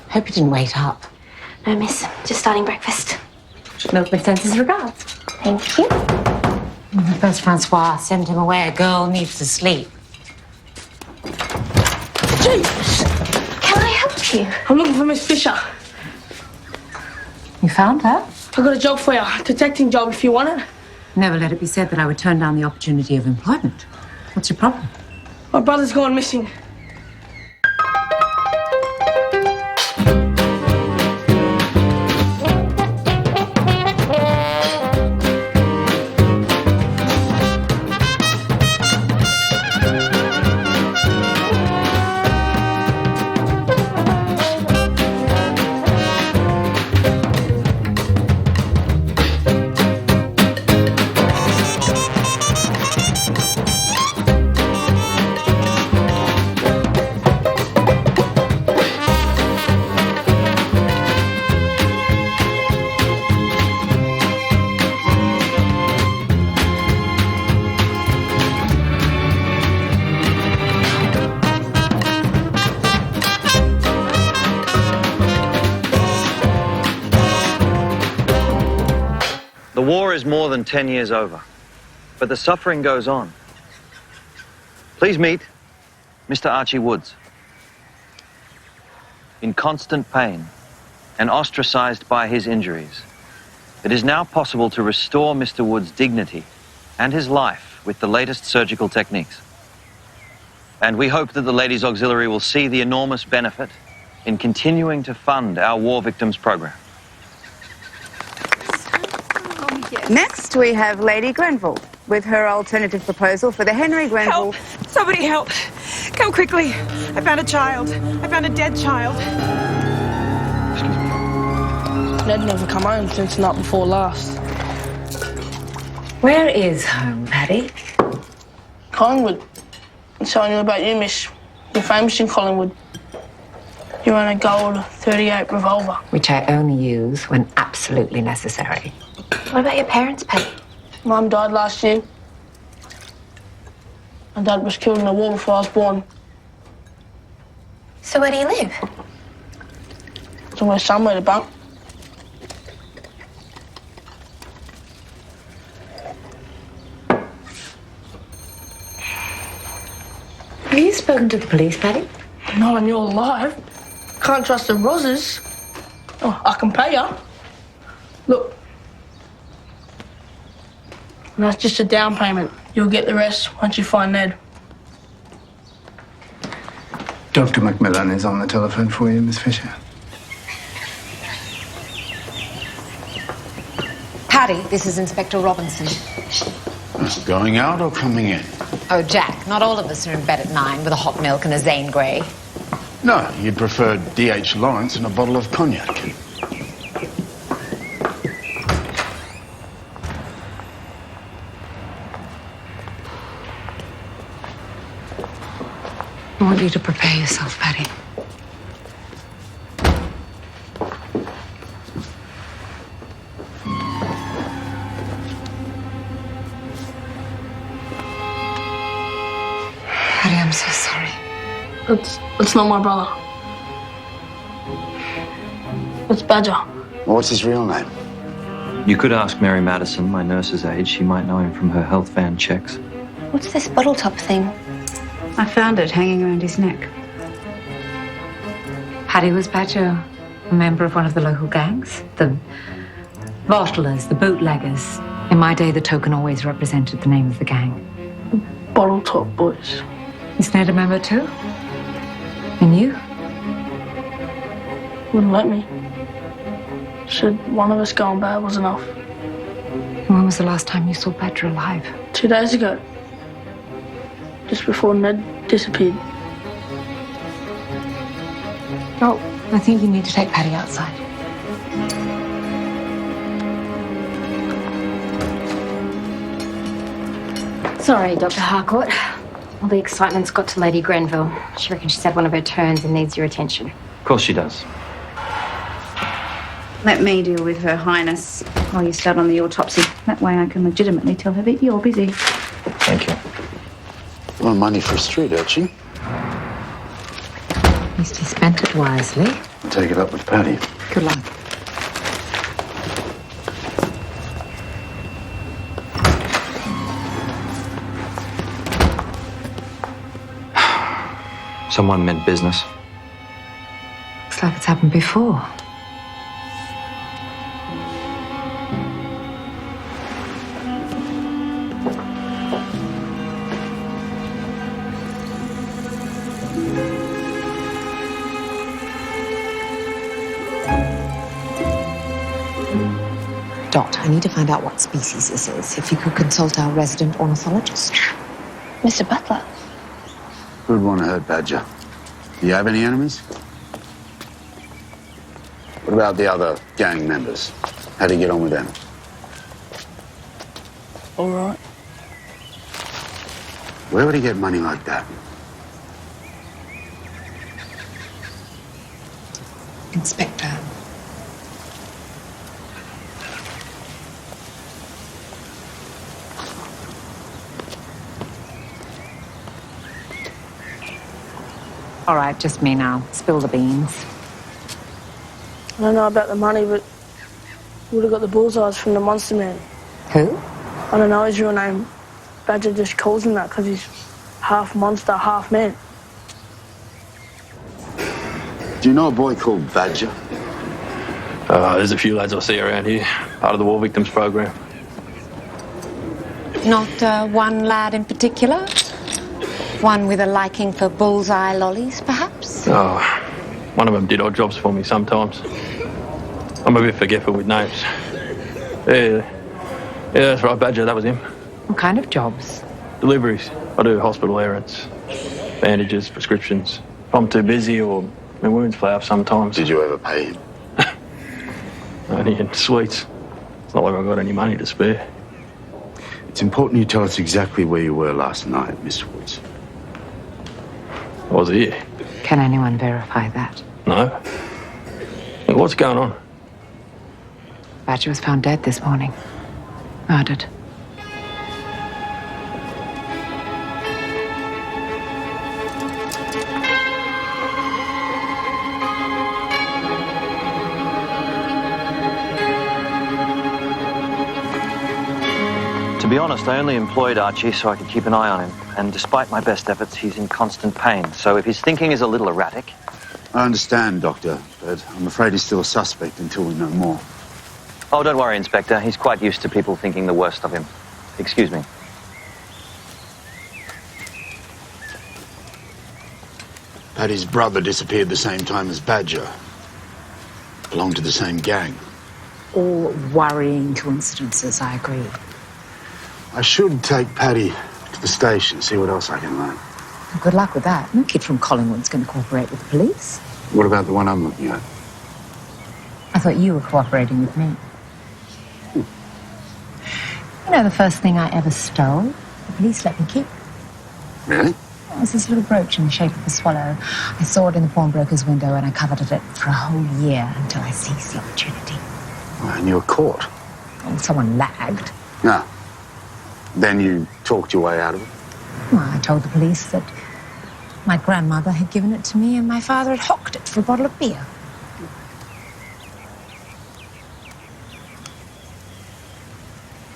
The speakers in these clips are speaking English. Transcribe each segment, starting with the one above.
Hope you didn't wait up. No, miss. Just starting breakfast. Milkman sends his regards. Thank you. First, Francois, send him away. A girl needs to sleep. Jeeves! Can I help you? I'm looking for Miss Fisher. You found her? I've got a job for you. A detecting job if you want it. Never let it be said that I would turn down the opportunity of employment. What's your problem? My brother's gone missing. The war is more than 10 years over, but the suffering goes on. Please meet Mr. Archie Woods. In constant pain and ostracized by his injuries, it is now possible to restore Mr. Woods' dignity and his life with the latest surgical techniques. And we hope that the Ladies Auxiliary will see the enormous benefit in continuing to fund our war victims program. Next, we have Lady Grenville with her alternative proposal for the Henry Grenville. Help! Somebody help! Come quickly. I found a child. I found a dead child. Ned never come home since night before last. Where is home, Paddy? Collingwood. I'm telling you about you, miss. You're famous in Collingwood. You own a gold 38 revolver. Which I only use when absolutely necessary. What about your parents, Paddy? Mum died last year. My dad was killed in the war before I was born. So where do you live? Somewhere to bunk. Have you spoken to the police, Paddy? Not when you're alive. Can't trust the Roses. Oh, I can pay you. Look. And that's just a down payment. You'll get the rest once you find Ned. Dr. Macmillan is on the telephone for you, Miss Fisher. Paddy, this is Inspector Robinson. Going out or coming in? Oh, Jack, not all of us are in bed at 9 with a hot milk and a Zane Grey. No, you'd prefer D.H. Lawrence and a bottle of cognac. I want you to prepare yourself, Paddy. Paddy, I'm so sorry. It's not my brother. It's Badger. What's his real name? You could ask Mary Madison, my nurse's aide. She might know him from her health van checks. What's this bottle top thing? I found it hanging around his neck. Paddy was Badger, a member of one of the local gangs. The wrestles, the bootleggers. In my day, the token always represented the name of the gang. Bottle top boys. Is Ned a member too? And you? Wouldn't let me. Said one of us going bad was enough. And when was the last time you saw Badger alive? 2 days ago. Just before Ned disappeared. Oh, I think you need to take Paddy outside. Sorry, Dr. Harcourt. All the excitement's got to Lady Grenville. She reckons she's had one of her turns and needs your attention. Of course she does. Let me deal with Her Highness while you start on the autopsy. That way I can legitimately tell her that you're busy. Thank you. Well, money for a street urchin. At least he spent it wisely. I'll take it up with Paddy. Good luck. Someone meant business. Looks like it's happened before. Dot, I need to find out what species this is. If you could consult our resident ornithologist. Mr. Butler. Who'd want to hurt Badger? Do you have any enemies? What about the other gang members? How do you get on with them? All right. Where would he get money like that? Inspector. All right, just me now. Spill the beans. I don't know about the money, but you would have got the bullseyes from the monster man. Who? I don't know his real name. Badger just calls him that because he's half monster, half man. Do you know a boy called Badger? There's a few lads I see around here, part of the war victims program. Not one lad in particular? One with a liking for bullseye lollies, perhaps? Oh, one of them did odd jobs for me sometimes. I'm a bit forgetful with names. Yeah, that's right, Badger, that was him. What kind of jobs? Deliveries. I do hospital errands, bandages, prescriptions. If I'm too busy or my wounds flare up sometimes. Did you ever pay him? Only in sweets. It's not like I've got any money to spare. It's important you tell us exactly where you were last night, Mr. Woods. I was here. Can anyone verify that? No. Look, what's going on? Badger was found dead this morning. Murdered. To be honest, I only employed Archie so I could keep an eye on him. And despite my best efforts, he's in constant pain. So if his thinking is a little erratic... I understand, Doctor, but I'm afraid he's still a suspect until we know more. Oh, don't worry, Inspector. He's quite used to people thinking the worst of him. Excuse me. Paddy's brother disappeared the same time as Badger. Belonged to the same gang. All worrying coincidences, I agree. I should take Paddy to the station, see what else I can learn. Good luck with that. No kid from Collingwood's going to cooperate with the police. What about the one I'm looking at? I thought you were cooperating with me. You know, the first thing I ever stole, the police let me keep. Really? It was this little brooch in the shape of a swallow. I saw it in the pawnbroker's window and I coveted it for a whole year until I seized the opportunity. Well, and you were caught. Well, someone lagged. No. Then you talked your way out of it? Well, I told the police that my grandmother had given it to me and my father had hocked it for a bottle of beer.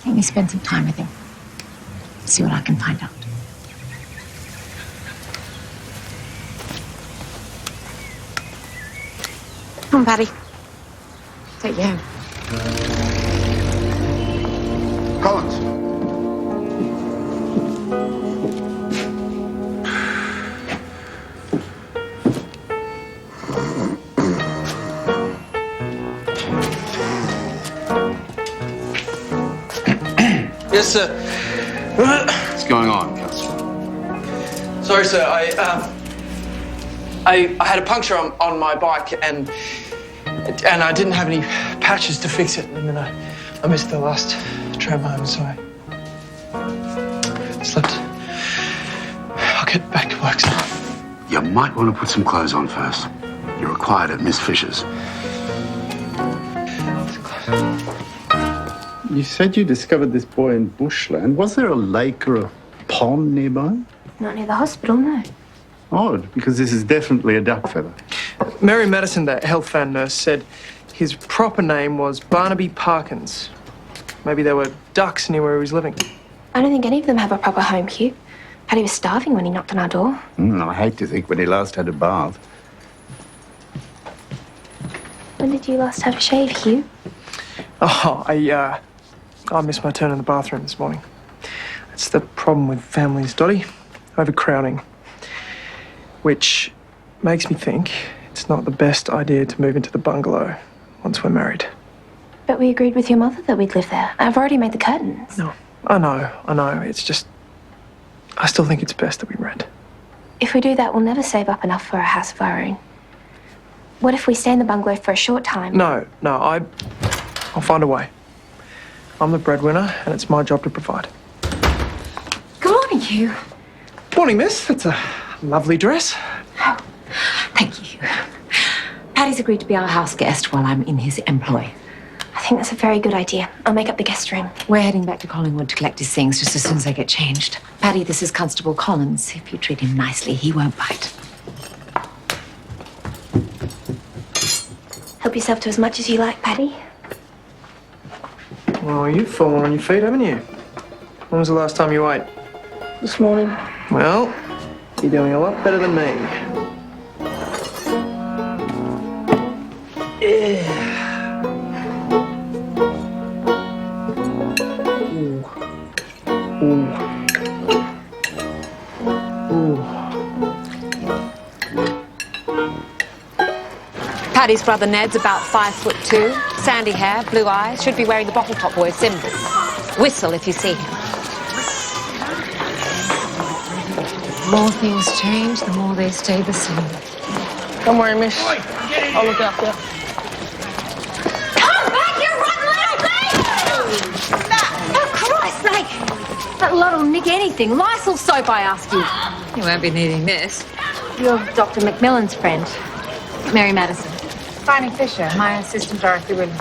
Let me spend some time with him. See what I can find out. Come on, Paddy. Take you home. Collins. Yes, sir. What's going on, Constable? Sorry, sir. I had a puncture on my bike and I didn't have any patches to fix it, and then I missed the last tram home, so I slept. I'll get back to work, sir. You might want to put some clothes on first. You're required at Miss Fisher's. You said you discovered this boy in bushland. Was there a lake or a pond nearby? Not near the hospital, no. Odd, because this is definitely a duck feather. Mary Madison, the health fan nurse, said his proper name was Barnaby Parkins. Maybe there were ducks near where he was living. I don't think any of them have a proper home, Hugh. Paddy was starving when he knocked on our door. I hate to think when he last had a bath. When did you last have a shave, Hugh? Oh, I missed my turn in the bathroom this morning. That's the problem with families, Dottie. Overcrowding. Which makes me think it's not the best idea to move into the bungalow once we're married. But we agreed with your mother that we'd live there. I've already made the curtains. No, I know. It's just... I still think it's best that we rent. If we do that, we'll never save up enough for a house of our own. What if we stay in the bungalow for a short time? No, I'll find a way. I'm the breadwinner, and it's my job to provide. Good morning, Hugh. Morning, miss. That's a lovely dress. Oh, thank you, Hugh. Paddy's agreed to be our house guest while I'm in his employ. I think that's a very good idea. I'll make up the guest room. We're heading back to Collingwood to collect his things just as soon as I get changed. Paddy, this is Constable Collins. If you treat him nicely, he won't bite. Help yourself to as much as you like, Paddy. Well, you've fallen on your feet, haven't you? When was the last time you ate? This morning. Well, you're doing a lot better than me. Yeah. Paddy's brother Ned's about 5'2", sandy hair, blue eyes, should be wearing the bottle top boy symbol. Whistle if you see him. The more things change, the more they stay the same. Don't worry, miss. I'll look after you. Come back, you rotten little thing! For Christ's sake! That lot will nick anything. Lysol soap, I ask you. You won't be needing this. You're Dr. Macmillan's friend, Mary Madison. Phryne Fisher, my assistant Dorothy Williams.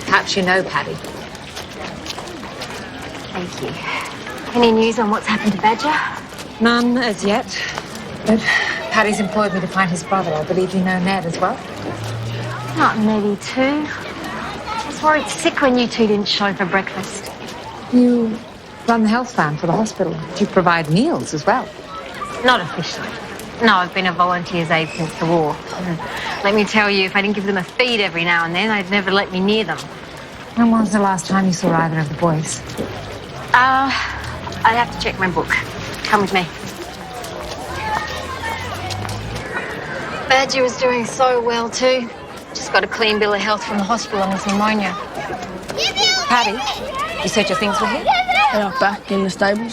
Perhaps you know Paddy. Thank you. Any news on what's happened to Badger? None as yet. But Paddy's employed me to find his brother. I believe you know Ned as well. Not Neddy too. I was worried sick when you two didn't show for breakfast. You run the health van for the hospital. Do you provide meals as well? Not officially. No, I've been a volunteer's aide since the war. Let me tell you, if I didn't give them a feed every now and then, they'd never let me near them. When was the last time you saw either of the boys? I'd have to check my book. Come with me. Badger was doing so well too. Just got a clean bill of health from the hospital on his pneumonia. Paddy, you said your things were here? They are back in the stables.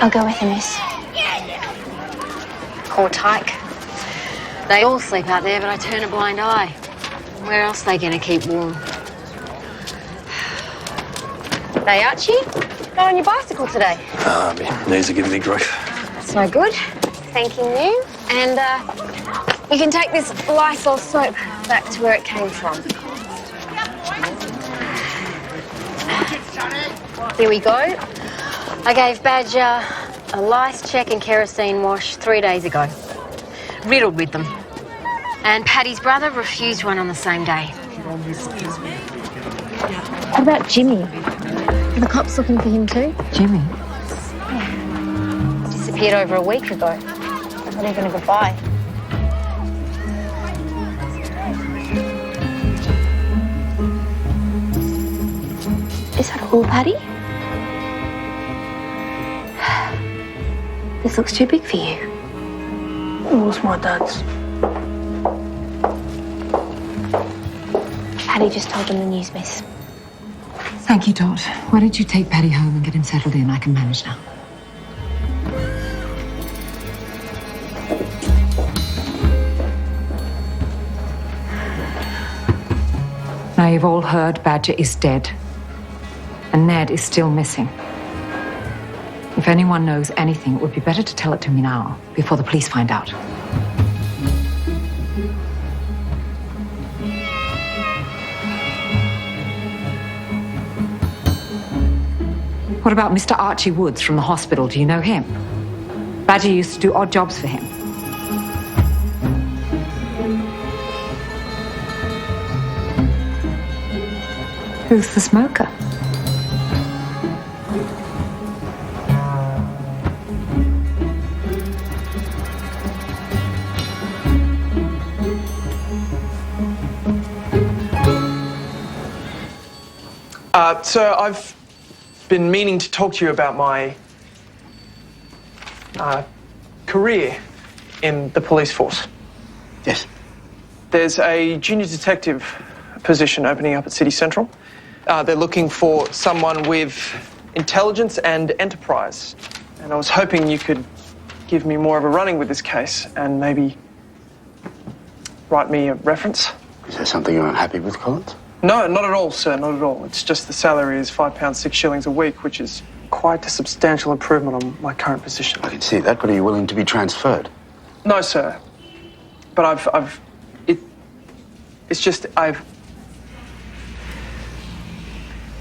I'll go with him, miss. Poor Tyke. They all sleep out there, but I turn a blind eye. Where else are they going to keep warm? Hey, Archie, go on your bicycle today. My knees are giving me grief. That's no good. Thanking you. And you can take this Lysol soap back to where it came from. Here we go. I gave Badger a lice check and kerosene wash 3 days ago. Riddled with them. And Paddy's brother refused one on the same day. What about Jimmy? Are the cops looking for him too? Jimmy? Yeah. Disappeared over a week ago. Not even a goodbye. Is that all, Paddy? This looks too big for you. It was my dad's. Paddy just told him the news, miss. Thank you, Dot. Why don't you take Paddy home and get him settled in? I can manage now. Now, you've all heard Badger is dead. And Ned is still missing. If anyone knows anything, it would be better to tell it to me now, before the police find out. What about Mr. Archie Woods from the hospital? Do you know him? Badger used to do odd jobs for him. Who's the smoker? Sir, I've been meaning to talk to you about my career in the police force. Yes. There's a junior detective position opening up at City Central. They're looking for someone with intelligence and enterprise. And I was hoping you could give me more of a running with this case and maybe write me a reference. Is there something you're unhappy with, Collins? No, not at all, sir, not at all. It's just the salary is £5.06 a week, which is quite a substantial improvement on my current position. I can see that, but are you willing to be transferred? No, sir. But it's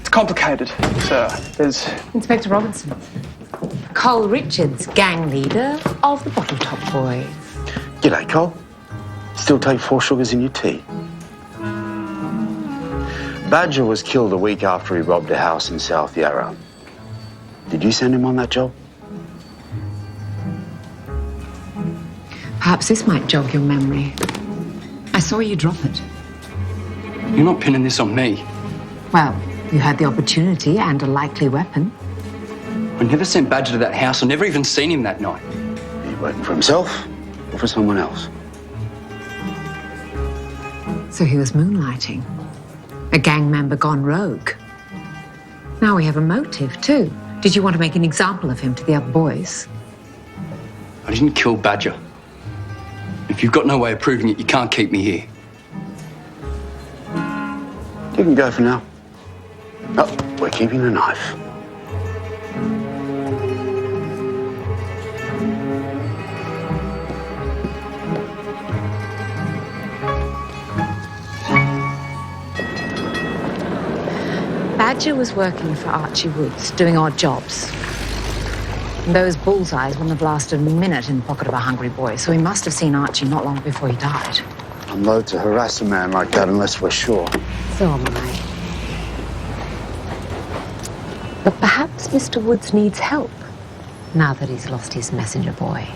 complicated, sir. There's... Inspector Robinson. Cole Richards, gang leader of the Bottle Top Boys. G'day, Cole. Still take 4 sugars in your tea? Badger was killed a week after he robbed a house in South Yarra. Did you send him on that job? Perhaps this might jog your memory. I saw you drop it. You're not pinning this on me. Well, you had the opportunity and a likely weapon. I never sent Badger to that house. I never even seen him that night. Are you working for himself or for someone else? So he was moonlighting. A gang member gone rogue. Now we have a motive, too. Did you want to make an example of him to the other boys? I didn't kill Badger. If you've got no way of proving it, you can't keep me here. You can go for now. Oh, we're keeping a knife. Badger was working for Archie Woods, doing odd jobs. And those bullseyes wouldn't have lasted a minute in the pocket of a hungry boy, so he must have seen Archie not long before he died. I'm loath to harass a man like that unless we're sure. So am I. But perhaps Mr. Woods needs help, now that he's lost his messenger boy.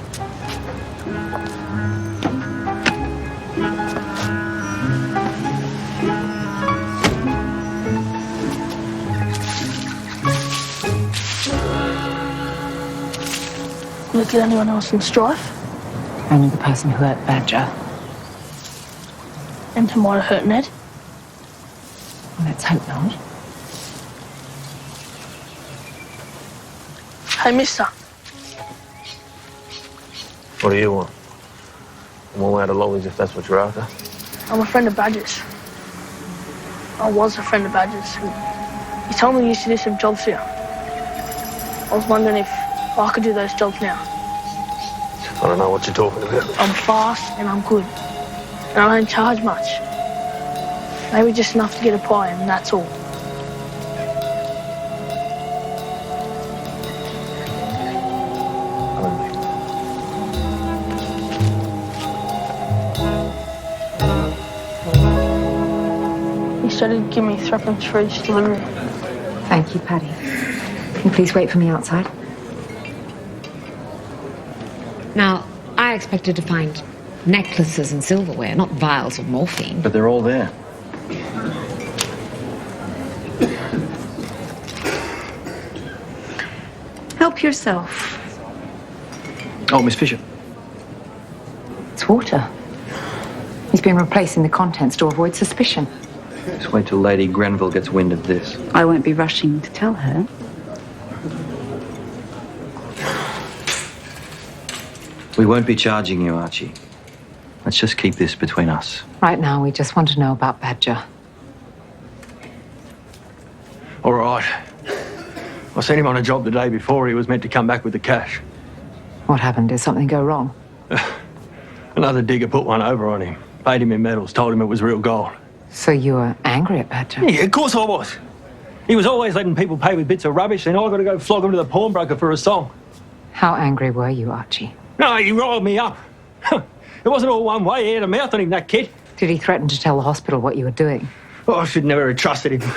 Look at anyone else in strife? Only the person who hurt Badger. And who might have hurt Ned? Let's hope not. Hey, mister. What do you want? I'm all out of lollies if that's what you're after. I'm a friend of Badger's. I was a friend of Badger's. He told me he used to do some jobs here. I was wondering if I could do those jobs now. I don't know what you're talking about. I'm fast and I'm good. And I don't charge much. Maybe just enough to get a pie, and that's all. He started giving me threepence for each delivery. Thank you, Paddy. Can you please wait for me outside? Now, I expected to find necklaces and silverware, not vials of morphine. But they're all there. Help yourself. Oh, Miss Fisher. It's water. He's been replacing the contents to avoid suspicion. Just wait till Lady Grenville gets wind of this. I won't be rushing to tell her. We won't be charging you, Archie. Let's just keep this between us. Right now, we just want to know about Badger. All right. I seen him on a job the day before. He was meant to come back with the cash. What happened? Did something go wrong? Another digger put one over on him. Paid him in medals, told him it was real gold. So you were angry at Badger? Yeah, of course I was. He was always letting people pay with bits of rubbish, and I got to go flog him to the pawnbroker for a song. How angry were you, Archie? No, he riled me up. It wasn't all one way, ear to mouth on him, that kid. Did he threaten to tell the hospital what you were doing? Oh, I should never have trusted him.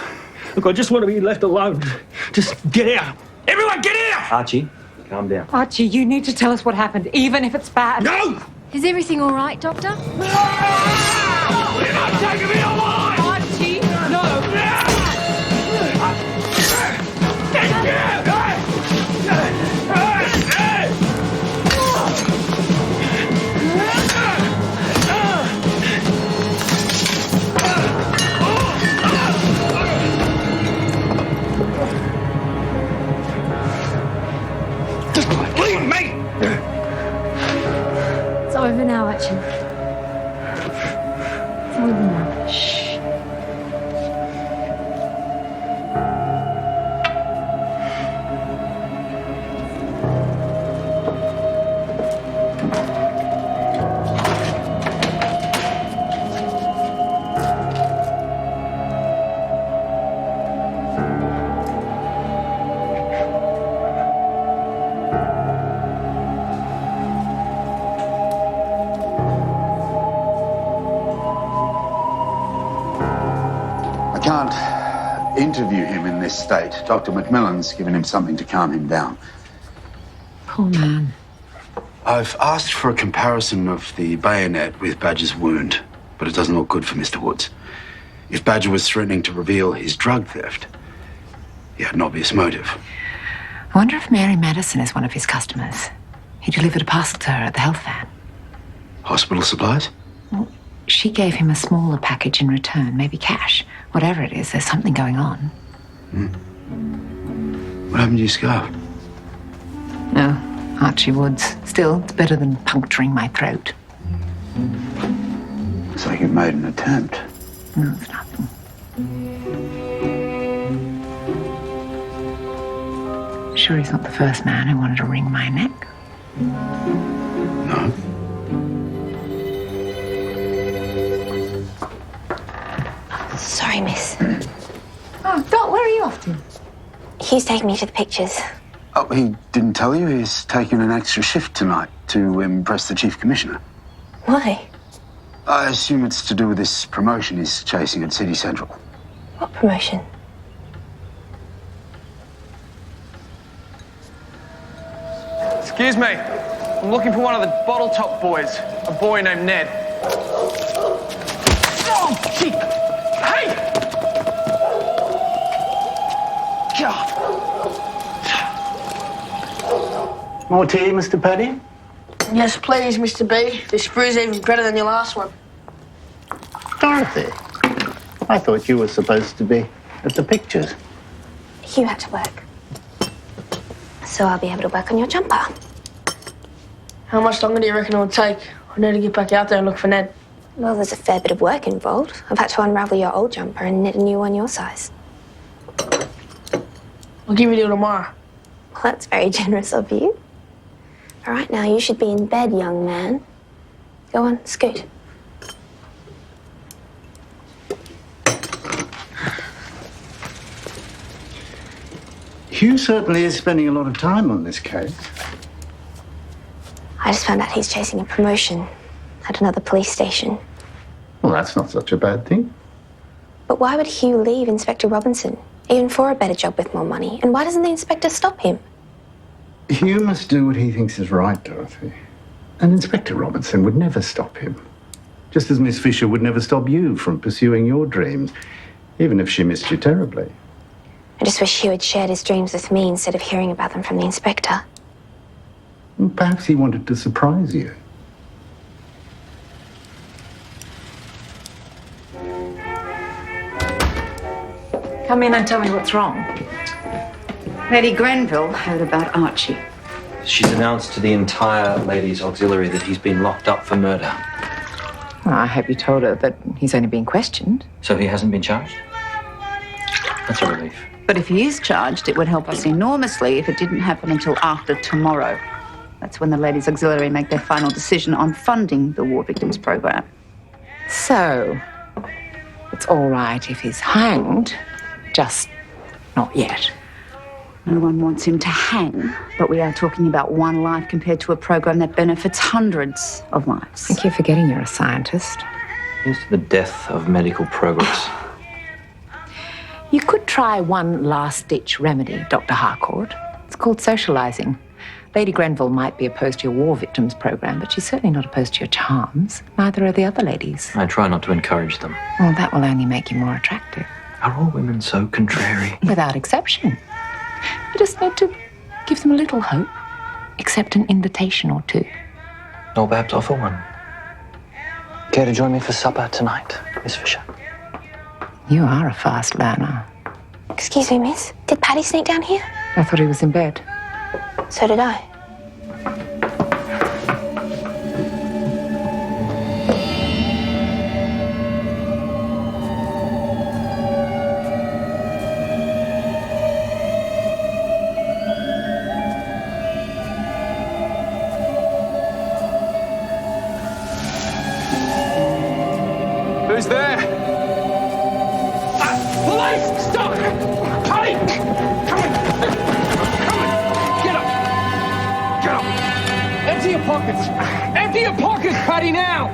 Look, I just want to be left alone. Just get out. Everyone, get out! Archie, calm down. Archie, you need to tell us what happened, even if it's bad. No! Is everything all right, Doctor? You're not taking me alive! Archie! No! Leave me! It's over now, Archie. It's over now. Shh. Interview him in this state. Dr. Macmillan's given him something to calm him down. Poor man. I've asked for a comparison of the bayonet with Badger's wound, but it doesn't look good for Mr. Woods. If Badger was threatening to reveal his drug theft, he had an obvious motive. I wonder if Mary Madison is one of his customers. He delivered a parcel to her at the health van. Hospital supplies? Well, she gave him a smaller package in return, maybe cash. Whatever it is, there's something going on. What happened to your scarf? No, Archie Woods. Still, it's better than puncturing my throat. Looks like you've made an attempt. No, it's nothing. Sure he's not the first man who wanted to wring my neck? No. Sorry, miss. Oh, Dot, where are you off to? Hugh's taking me to the pictures. Oh, he didn't tell you? He's taking an extra shift tonight to impress the Chief Commissioner. Why? I assume it's to do with this promotion he's chasing at City Central. What promotion? Excuse me. I'm looking for one of the bottle top boys. A boy named Ned. Oh, gee. Hey! God. More tea, Mr. Paddy? Yes, please, Mr. B. This brew's even better than your last one. Dorothy, I thought you were supposed to be at the pictures. Hugh had to work. So I'll be able to work on your jumper. How much longer do you reckon it'll take? I need to get back out there and look for Ned. Well, there's a fair bit of work involved. I've had to unravel your old jumper and knit a new one your size. I'll give you till tomorrow. Well, that's very generous of you. All right, now you should be in bed, young man. Go on, scoot. Hugh certainly is spending a lot of time on this case. I just found out he's chasing a promotion at another police station. Well, that's not such a bad thing. But why would Hugh leave Inspector Robinson, even for a better job with more money? And why doesn't the inspector stop him? Hugh must do what he thinks is right, Dorothy. And Inspector Robinson would never stop him. Just as Miss Fisher would never stop you from pursuing your dreams, even if she missed you terribly. I just wish Hugh had shared his dreams with me instead of hearing about them from the inspector. And perhaps he wanted to surprise you. Come in and tell me what's wrong. Lady Grenville heard about Archie. She's announced to the entire ladies' auxiliary that he's been locked up for murder. Well, I hope you told her that he's only being questioned. So he hasn't been charged? That's a relief. But if he is charged, it would help us enormously if it didn't happen until after tomorrow. That's when the Ladies Auxiliary make their final decision on funding the War Victims Program. So, it's all right if he's hanged, just Not yet. No one wants him to hang, but we are talking about one life compared to a program that benefits hundreds of lives. I think you're forgetting you're a scientist. Here's to the death of medical progress. You could try one last-ditch remedy, Dr. Harcourt. It's called socialising. Lady Grenville might be opposed to your war victims program, but she's certainly not opposed to your charms. Neither are the other ladies. I try not to encourage them. Well, that will only make you more attractive. Are all women so contrary? Without exception. You just need to give them a little hope. Accept an invitation or two. Or perhaps offer one. Care to join me for supper tonight, Miss Fisher? You are a fast learner. Excuse me, miss. Did Paddy sneak down here? I thought he was in bed. So did I. Who's there? Police! Stop! Paddy! Come on! Get up! Get up! Empty your pockets! Empty your pockets, Paddy, now!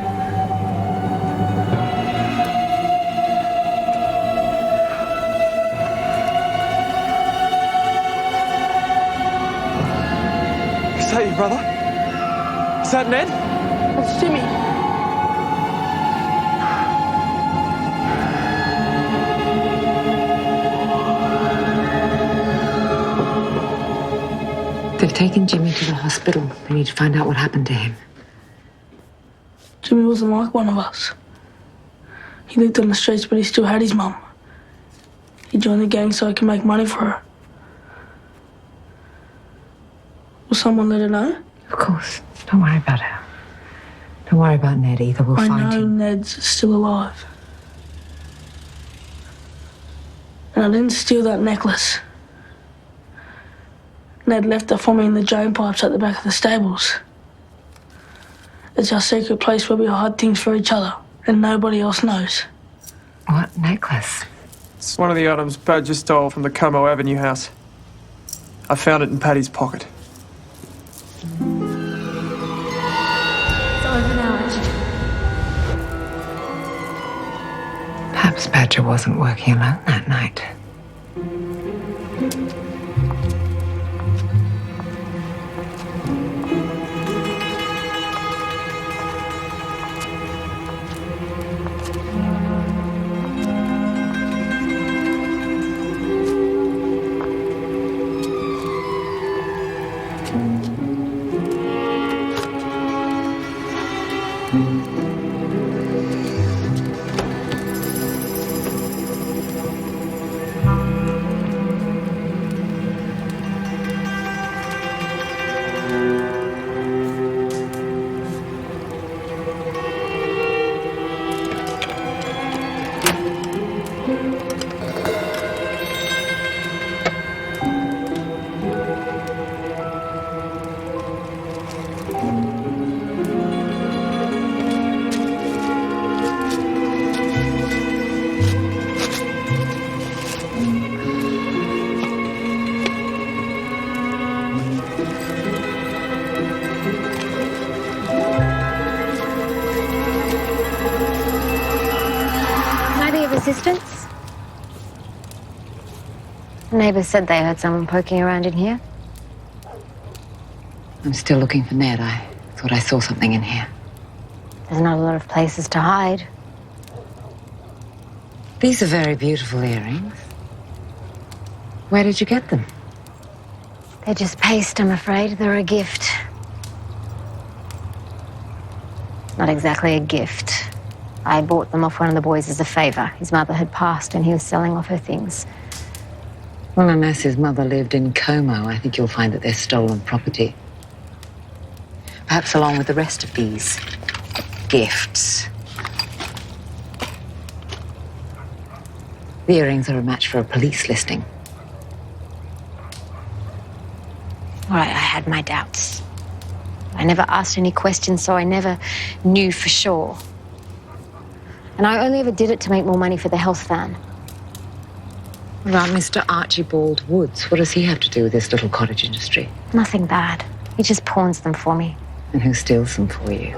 Is that your brother? Is that Ned? It's Jimmy. They've taken Jimmy to the hospital. They need to find out what happened to him. Jimmy wasn't like one of us. He lived on the streets, but he still had his mum. He joined the gang so he could make money for her. Will someone let her know? Of course. Don't worry about her. Don't worry about Ned either. We'll I find know him. Ned's still alive. And I didn't steal that necklace. Ned left it for me in the drain pipes at the back of the stables. It's our secret place where we hide things for each other, and nobody else knows. What necklace? It's one of the items Badger stole from the Como Avenue house. I found it in Paddy's pocket. It's over now, Ashleigh. Perhaps Badger wasn't working alone that night. Assistance? Neighbours said they heard someone poking around in here. I'm still looking for Ned. I thought I saw something in here. There's not a lot of places to hide. These are very beautiful earrings. Where did you get them? They're just paste, I'm afraid. They're a gift. Not exactly a gift. I bought them off one of the boys as a favour. His mother had passed and he was selling off her things. Well, unless his mother lived in Como, I think you'll find that they're stolen property. Perhaps along with the rest of these gifts. The earrings are a match for a police listing. All right, I had my doubts. I never asked any questions, so I never knew for sure. And I only ever did it to make more money for the health van. What about Mr. Archibald Woods? What does he have to do with this little cottage industry? Nothing bad. He just pawns them for me. And who steals them for you?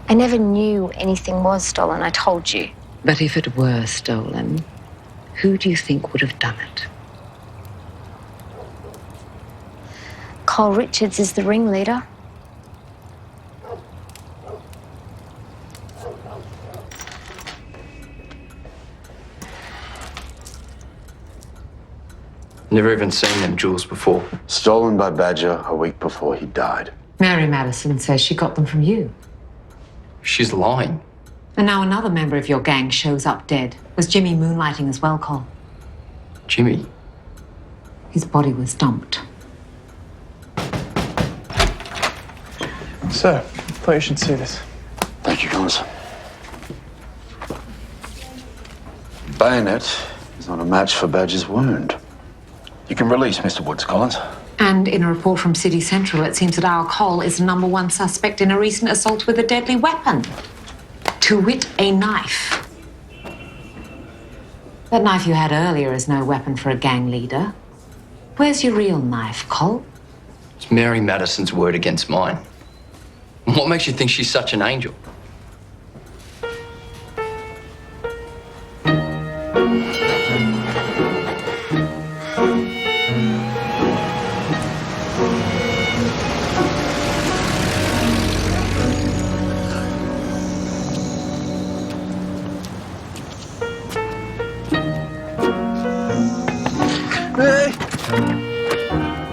I never knew anything was stolen, I told you. But if it were stolen, who do you think would have done it? Cole Richards is the ringleader. Never even seen them jewels before. Stolen by Badger a week before he died. Mary Madison says she got them from you. She's lying. And now another member of your gang shows up dead. Was Jimmy moonlighting as well, Cole? Jimmy? His body was dumped. Sir, thought you should see this. Thank you, Collins. Bayonet is not a match for Badger's wound. You can release Mr. Woods, Collins. And in a report from City Central, it seems that our Cole is the #1 suspect in a recent assault with a deadly weapon. To wit, a knife. That knife you had earlier is no weapon for a gang leader. Where's your real knife, Cole? It's Mary Madison's word against mine. What makes you think she's such an angel? Hey!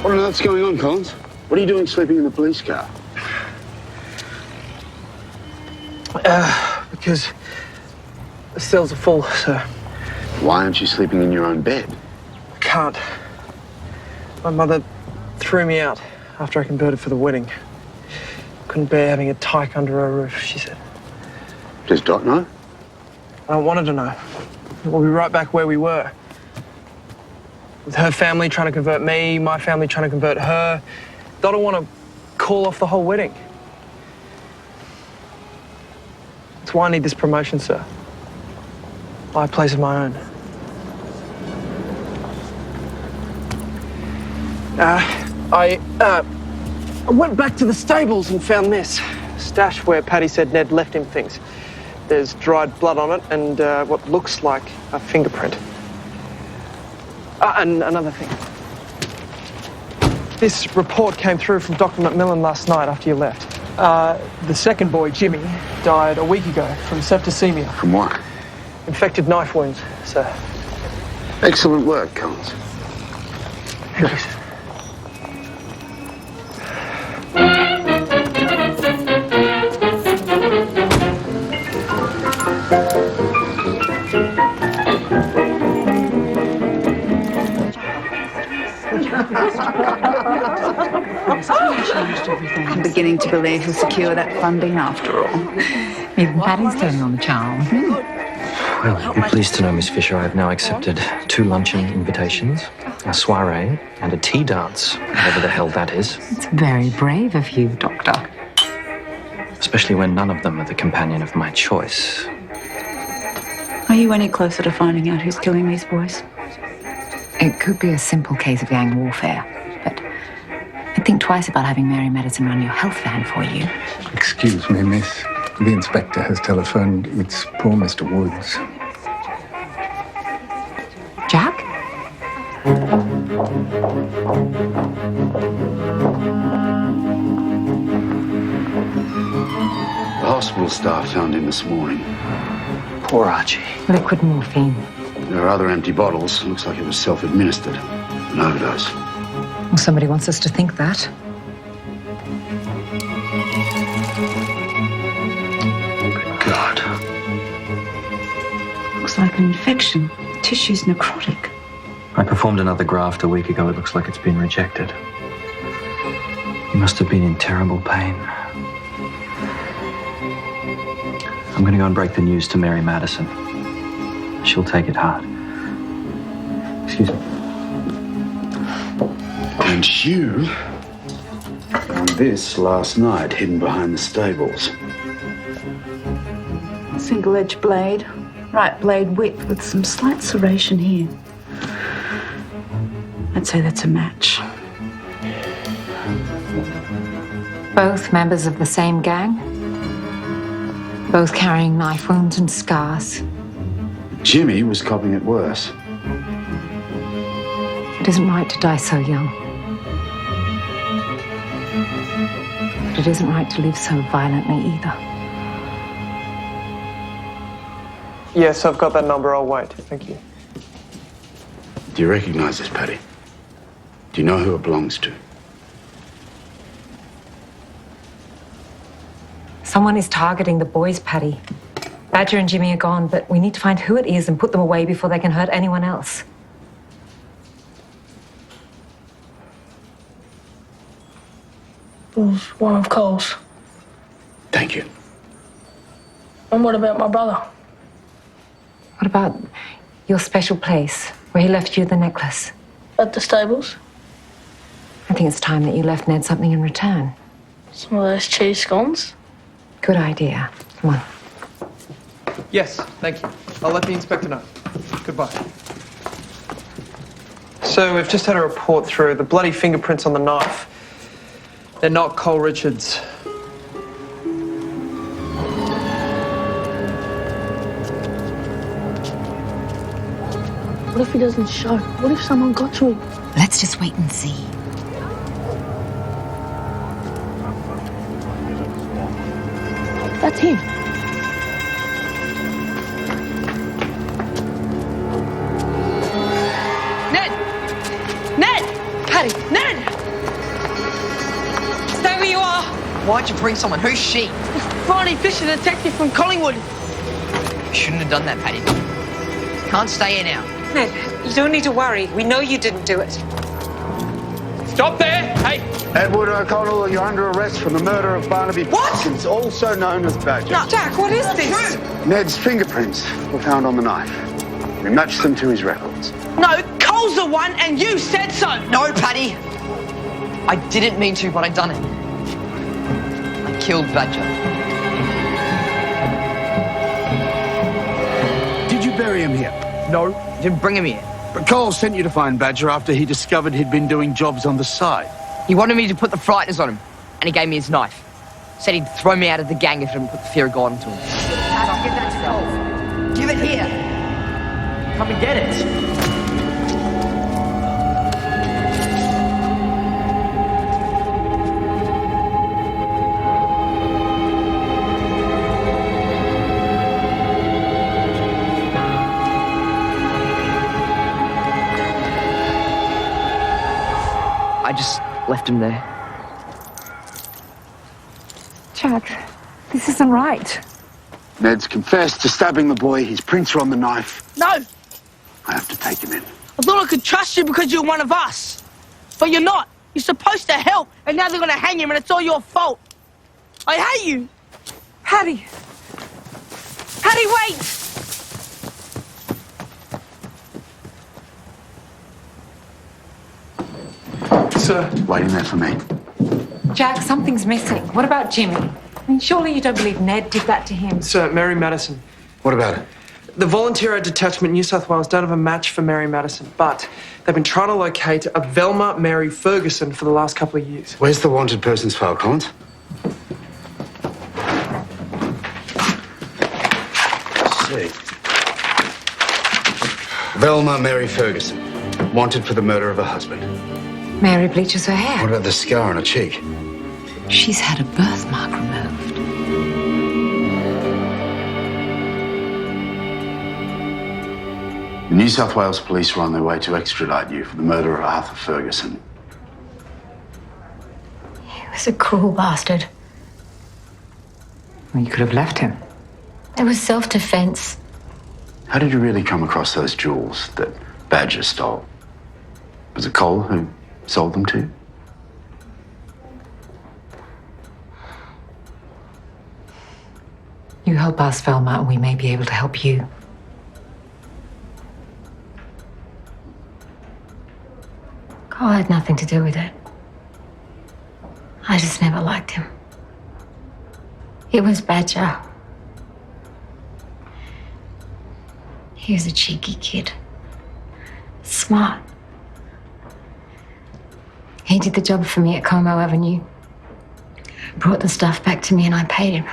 What on earth's going on, Collins? What are you doing sleeping in the police car? Because the cells are full, sir. Why aren't you sleeping in your own bed? I can't. My mother threw me out after I converted for the wedding. Couldn't bear having a tyke under her roof, she said. Does Dot know? I don't want her to know. We'll be right back where we were. With her family trying to convert me, my family trying to convert her. Dot will want to call off the whole wedding. That's why I need this promotion, sir. Buy a place of my own. I went back to the stables and found this. Stash where Paddy said Ned left him things. There's dried blood on it and what looks like a fingerprint. And another thing. This report came through from Dr. McMillan last night after you left. The second boy, Jimmy, died a week ago from septicemia. From what? Infected knife wounds, sir. Excellent work, Collins. Thanks. I'm beginning to believe he'll secure that funding after all. Even Paddy's turning on the charm. Well, you'll be pleased to know, Miss Fisher, I have now accepted 2 luncheon invitations, a soiree, and a tea dance, whatever the hell that is. It's very brave of you, Doctor. Especially when none of them are the companion of my choice. Are you any closer to finding out who's killing these boys? It could be a simple case of gang warfare, but I'd think twice about having Mary Madison run your health van for you. Excuse me, miss. The inspector has telephoned. It's poor Mr. Woods. Jack? The hospital staff found him this morning. Poor Archie. Liquid morphine. There are other empty bottles. Looks like it was self-administered. An overdose. Well, somebody wants us to think that. God. Looks like an infection. Tissue's necrotic. I performed another graft a week ago. It looks like it's been rejected. You must have been in terrible pain. I'm going to go and break the news to Mary Madison. She'll take it hard. Excuse me. And Hugh found this last night, hidden behind the stables. Single-edged blade. Right blade width with some slight serration here. I'd say that's a match. Both members of the same gang? Both carrying knife wounds and scars? Jimmy was copying it worse. It isn't right to die so young. But it isn't right to live so violently either. Yes, I've got that number. I'll wait. Thank you. Do you recognize this, Paddy? Do you know who it belongs to? Someone is targeting the boys, Paddy. Badger and Jimmy are gone, but we need to find who it is and put them away before they can hurt anyone else. It was one of Cole's. Thank you. And what about my brother? What about your special place where he left you the necklace? At the stables? I think it's time that you left Ned something in return. Some of those cheese scones? Good idea. Come on. Yes, thank you. I'll let the inspector know. Goodbye. So we've just had a report through. The bloody fingerprints on the knife. They're not Cole Richards. What if he doesn't show? What if someone got to him? Let's just wait and see. That's him. Ned! Ned! Paddy! Ned! Stay where you are! Why'd you bring someone? Who's she? Phryne Fisher, detective from Collingwood. You shouldn't have done that, Paddy. Can't stay here now. Ned, you don't need to worry. We know you didn't do it. Stop there! Hey! Edward O'Connell, you're under arrest for the murder of Barnaby Parsons, also known as Badger. No, Jack, what is this? Ned's fingerprints were found on the knife. We matched them to his records. No, Cole's the one, and you said so. No, Paddy. I didn't mean to, but I done it. I killed Badger. Did you bury him here? No, didn't bring him here. But Cole sent you to find Badger after he discovered he'd been doing jobs on the side. He wanted me to put the frighteners on him, and he gave me his knife. Said he'd throw me out of the gang if I didn't put the fear of God into him. Dad, give that to Cole. Give it here. Come and get it. I just left him there. Jack, this isn't right. Ned's confessed to stabbing the boy. His prints are on the knife. No, I have to take him in. I thought I could trust you because you're one of us. But you're not. You're supposed to help, and now they're going to hang him, and it's all your fault. I hate you. Paddy! Paddy, wait! Sir. Waiting there for me. Jack, something's missing. What about Jimmy? I mean, surely you don't believe Ned did that to him? Sir, Mary Madison. What about it? The Volunteer Detachment New South Wales don't have a match for Mary Madison, but they've been trying to locate a Velma Mary Ferguson for the last couple of years. Where's the wanted persons file, Collins? See. Velma Mary Ferguson, wanted for the murder of her husband. Mary bleaches her hair. What about the scar on her cheek? She's had a birthmark removed. The New South Wales police are on their way to extradite you for the murder of Arthur Ferguson. He was a cruel bastard. Well, you could have left him. It was self-defense. How did you really come across those jewels that Badger stole? Was it Cole who sold them to you? You help us, Velma, and we may be able to help you. Cole had nothing to do with it. I just never liked him. It was Badger. He was a cheeky kid. Smart. He did the job for me at Como Avenue. Brought the stuff back to me and I paid him.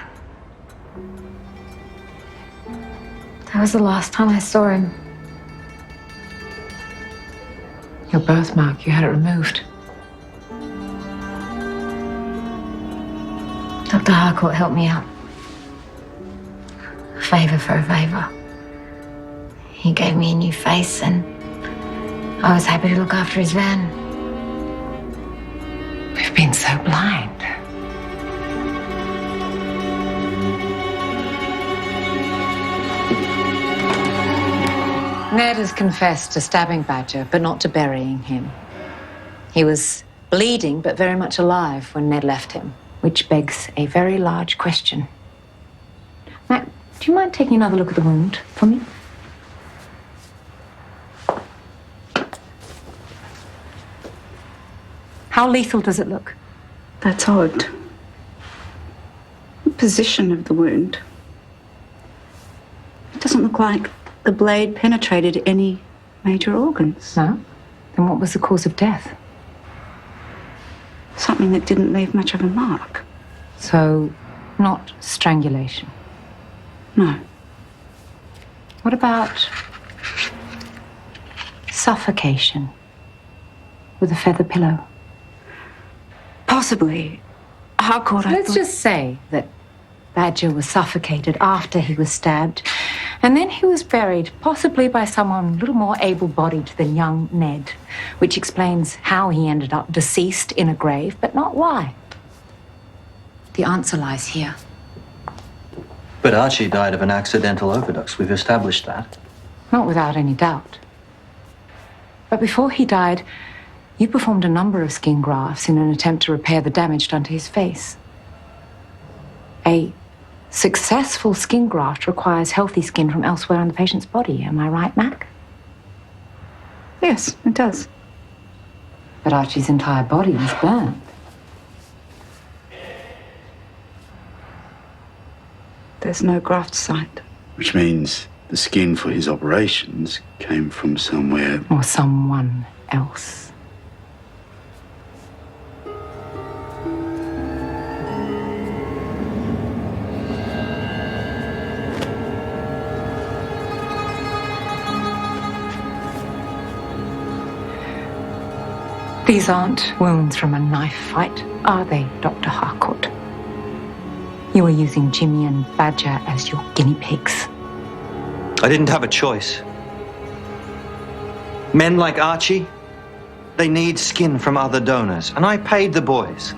That was the last time I saw him. Your birthmark, you had it removed. Dr. Harcourt helped me out. A favour for a favour. He gave me a new face and I was happy to look after his van. We've been so blind. Ned has confessed to stabbing Badger, but not to burying him. He was bleeding, but very much alive when Ned left him, which begs a very large question. Matt, do you mind taking another look at the wound for me? How lethal does it look? That's odd. The position of the wound. It doesn't look like the blade penetrated any major organs. No? Then what was the cause of death? Something that didn't leave much of a mark. So, not strangulation? No. What about suffocation with a feather pillow? Possibly. Harcourt, Let's just say that Badger was suffocated after he was stabbed, and then he was buried, possibly by someone a little more able-bodied than young Ned, which explains how he ended up deceased in a grave, but not why. The answer lies here. But Archie died of an accidental overdose. We've established that. Not without any doubt. But before he died, you performed a number of skin grafts in an attempt to repair the damage done to his face. A successful skin graft requires healthy skin from elsewhere in the patient's body. Am I right, Mac? Yes, it does. But Archie's entire body was burned. There's no graft site. Which means the skin for his operations came from somewhere. Or someone else. These aren't wounds from a knife fight, are they, Dr. Harcourt? You are using Jimmy and Badger as your guinea pigs. I didn't have a choice. Men like Archie, they need skin from other donors, and I paid the boys.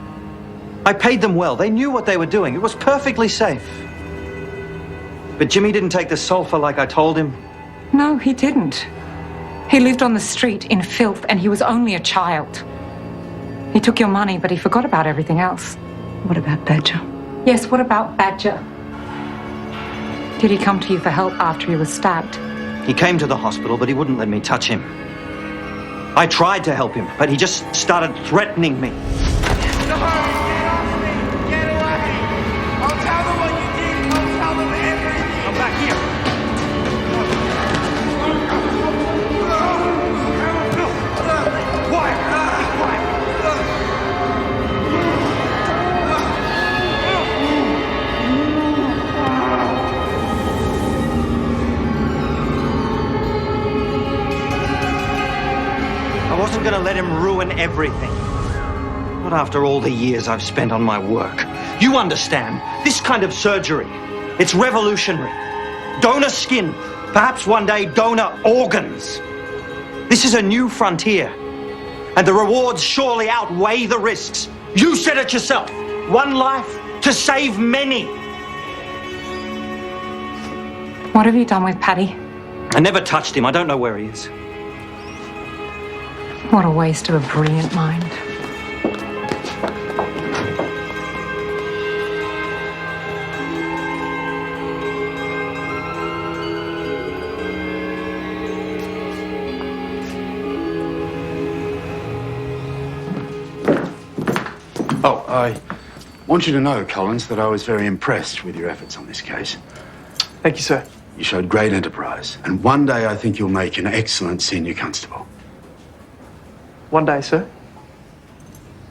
I paid them well. They knew what they were doing. It was perfectly safe. But Jimmy didn't take the sulfur like I told him. No, he didn't. He lived on the street in filth, and he was only a child. He took your money, but he forgot about everything else. What about Badger? Yes, what about Badger? Did he come to you for help after he was stabbed? He came to the hospital, but he wouldn't let me touch him. I tried to help him, but he just started threatening me. I wasn't going to let him ruin everything. Not after all the years I've spent on my work. You understand, this kind of surgery, it's revolutionary. Donor skin, perhaps one day donor organs. This is a new frontier, and the rewards surely outweigh the risks. You said it yourself, one life to save many. What have you done with Paddy? I never touched him. I don't know where he is. What a waste of a brilliant mind. Oh, I want you to know, Collins, that I was very impressed with your efforts on this case. Thank you, sir. You showed great enterprise, and one day I think you'll make an excellent senior constable. One day, sir.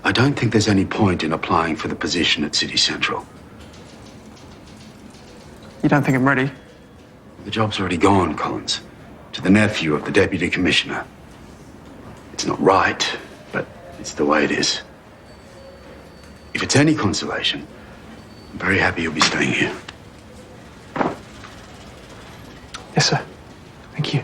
I don't think there's any point in applying for the position at City Central. You don't think I'm ready? The job's already gone, Collins, to the nephew of the Deputy Commissioner. It's not right, but it's the way it is. If it's any consolation, I'm very happy you'll be staying here. Yes, sir. Thank you.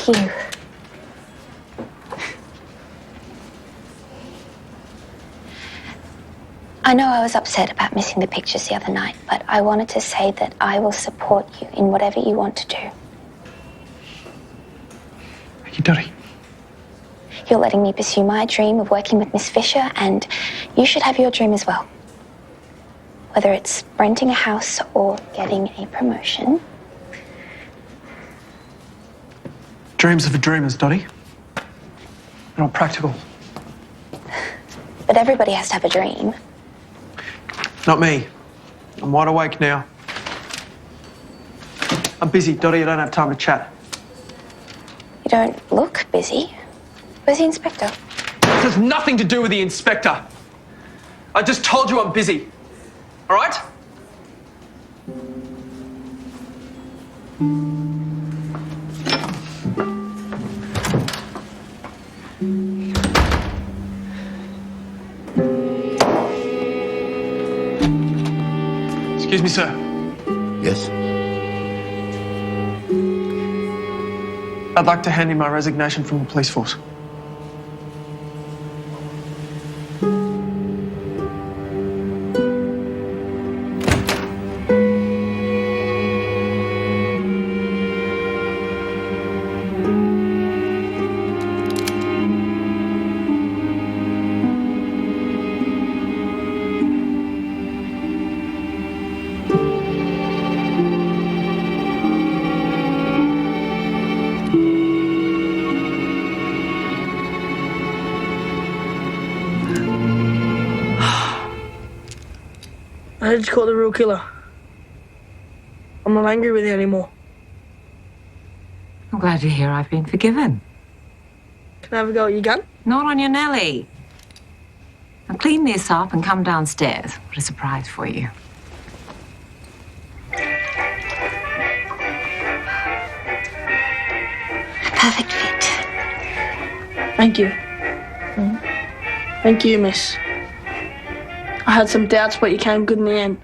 Hugh. I know I was upset about missing the pictures the other night, but I wanted to say that I will support you in whatever you want to do. Thank you, Dottie. You're letting me pursue my dream of working with Miss Fisher, and you should have your dream as well. Whether it's renting a house or getting a promotion. Dreams are for dreamers, Dottie. They're not practical. But everybody has to have a dream. Not me. I'm wide awake now. I'm busy, Dottie. I don't have time to chat. You don't look busy. Where's the inspector? This has nothing to do with the inspector. I just told you I'm busy. All right? Excuse me, sir. Yes? I'd like to hand in my resignation from the police force. I just caught the real killer. I'm not angry with you anymore. I'm glad to hear I've been forgiven. Can I have a go at your gun? Not on your Nelly. Now clean this up and come downstairs. What a surprise for you. Perfect fit. Thank you. Thank you, miss. I had some doubts, but you came good in the end.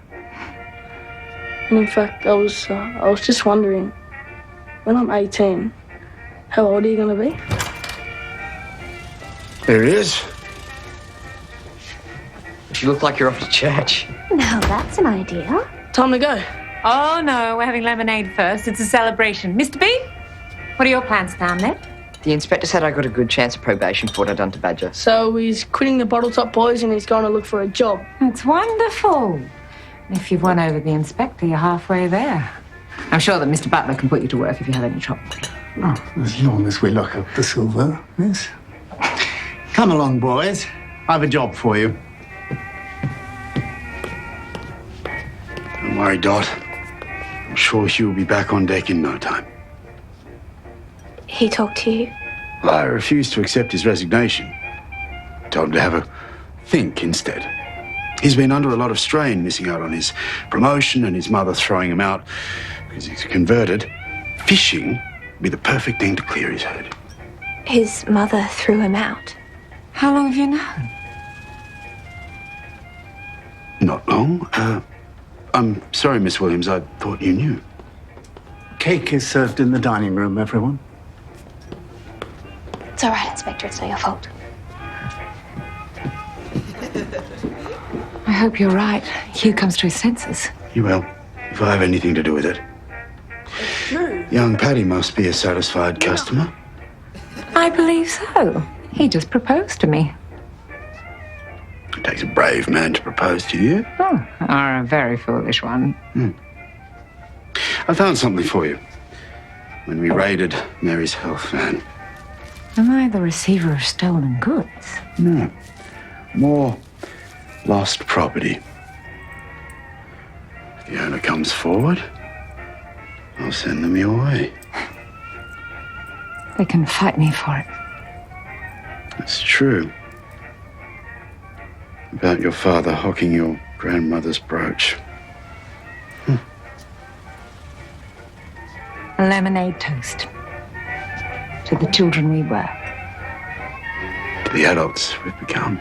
And in fact, I was just wondering, when I'm 18, how old are you going to be? There he is. You look like you're off to church. Now that's an idea. Time to go. Oh, no, we're having lemonade first. It's a celebration. Mr. B, what are your plans down there? The inspector said I got a good chance of probation for what I'd done to Badger. So he's quitting the Bottle Top Boys and he's going to look for a job. It's wonderful. If you've won over the inspector, you're halfway there. I'm sure that Mr. Butler can put you to work if you have any trouble. Oh, as long as we lock up the silver, yes. Come along, boys. I have a job for you. Don't worry, Dot. I'm sure Hugh will be back on deck in no time. He talked to you? I refused to accept his resignation. Told him to have a think instead. He's been under a lot of strain, missing out on his promotion and his mother throwing him out because he's converted. Fishing would be the perfect thing to clear his head. His mother threw him out. How long have you known? Not long. I'm sorry, Miss Williams. I thought you knew. Cake is served in the dining room, everyone. It's all right, Inspector. It's not your fault. I hope you're right. Hugh comes to his senses. He will, if I have anything to do with it. Young Paddy must be a satisfied customer. I believe so. He just proposed to me. It takes a brave man to propose to you. Oh, or a very foolish one. I found something for you when we raided Mary's health van. Am I the receiver of stolen goods? No. More lost property. If the owner comes forward, I'll send them your way. They can fight me for it. It's true. About your father hocking your grandmother's brooch. A lemonade toast. To the children we were. To the adults we've become.